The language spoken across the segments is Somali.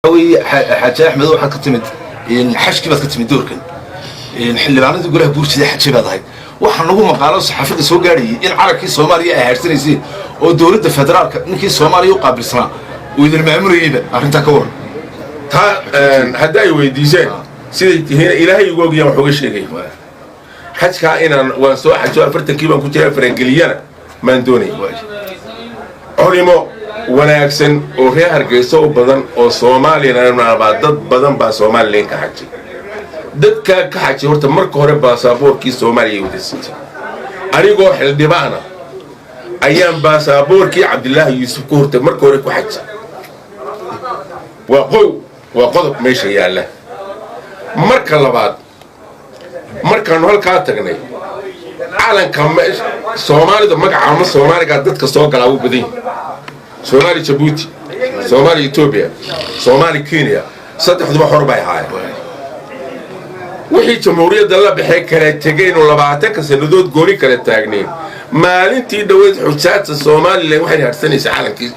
حاجة أحمد waxaad ka timid xashki baad ka timid doorkan xildhibaanada golaha guurtida xajay baad ahayd waxaan lagu maqaalo saxaafada soo gaarayay in carabkii Soomaaliya ay haarsanayeen oo dawladda federaalka ninkii Soomaaliya u qaabilsanaa oo idin maamulayay arrinta ka waran ta hadda ay weydiiseen sidii tihiin ilaahay ugu ogyahay wax uga sheegay xajka inaan waan soo xajo 40 baan ku jiray Farangeliyana maan doonay culimo wanaagsan oo reer Hargeysa oo badan oo Soomaaliyeed dad badan baa Soomaaliyeed ka xajay dadka ka xajay horta marka hore baasaboorkii Soomaaliya u dhisay anigoo xildhibaana ayaan baasaboorkii Cabdullaahi Yuusuf ku hortay marka hore ku xajay waa qodob meesha yaala marka labaad markaan halka tagnay calanka Soomaalida magaca Soomaaliga dadka soo galaa u badan Somali Djibouti, Somali Ethiopia, Somali Kenya, saddexduba xor bay ahaayeen. wixii jamhuuriyadda la bixay kala tageen oo 20 sanadood gooni kala taagneen maalintii dhaweyd xujaadta Soomaaliland waxay harsanaysaa calankii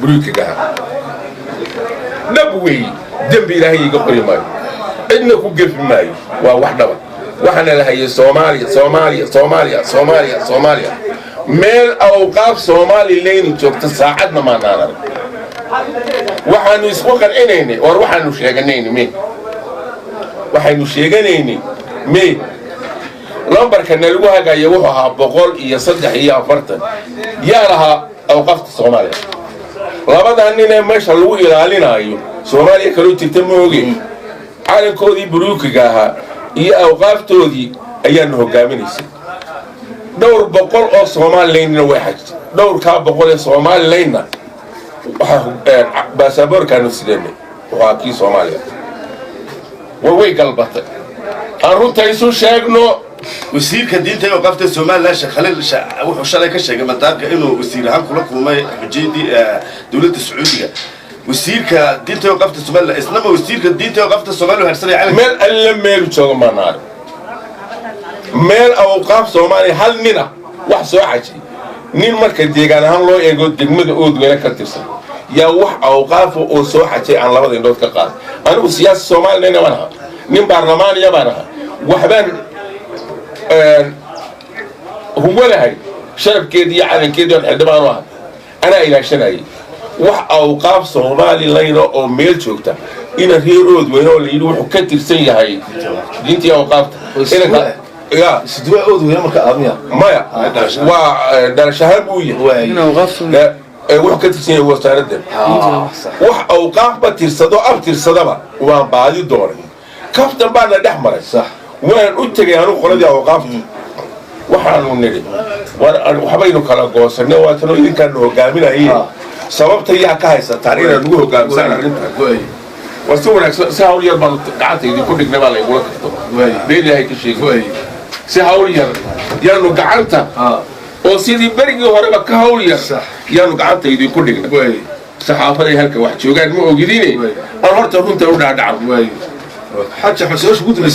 buluukiga nabwi dambi ilaahay iga qori maayo cidna ku gefi maayo waa wax dhaba waxana la hayay Soomaaliya meel awqaaf Soomaaliland joogta saacadna ma naaran waxaanu isku qancinaynay war waxaanu sheeganaynay lambarkan lagu hagayo wuxuu ahaa 143 yaa lahaa awqaafta Soomaaliya labadan nin ee meesha lagu ilaalinayo Soomaaliya kale jirta mooge calankoodii buruukiga ahaa iyo awqaaftoodii ayaanu hogaaminaysay دور بقول أو Somaliland واحد دور كابقول Somaliland باسبور كانوا سلمي وهاكي Somaliland ووي قلبته أروت يسوع شاقنو وسير كدين تيجي وقفت Somaliland خلال وحشالك الشيء ما تعرف إنه وسير هم كلكم ما بجدي دولة السعودية وسير كدين تيجي وقفت Somaliland إسلام وسير كدين تيجي وقفت Somaliland وهرسلي على مال اللي شو ما نعرف meel awqaaf Soomaali hal nina wax soo xajay nin marka deegaan ahaan loo eego degmada Oodweyne ka tirsan yaa wax awqaaf oo soo xajay aan labada indhood ka qaad anigu siyaasad Soomaaliland wanaha nin baarlamaaniya baanaha waxbaan huwa lahay sharafkeedii calankeedii xildhibaan ah ana ilaashanay wax awqaaf Soomaaliland oo meel joogta in reer Oodweyne oo leeyahay wuxuu ka tirsan yahay diintii awqaafta يا سدوا أود ويا مركب أبنية مايا ودرش هربوية لا وحكة سنة وستاردم أوقاف بترصدوا بترصدوا وبعد الدور كفت بعد الأحمر صح وين قلت لي أنا خلدي أوقاف وحنو نري وحبينو كلا قوس النواتنو إذا كانوا جامينا هي سببت هي كايسة تاريخ نقوله جام سنة وسووا سهول يربط قعدت يدي كل جنبال يقولك بيني هيك شيء سهول يانو قعدت وسيدي برجي هربا كهول يانو قعدت يدي كل جنب صحافة هلك واحد شو قاعد مو جديني أنا هرت أقول تقول دعم حتى حسوش قلت لي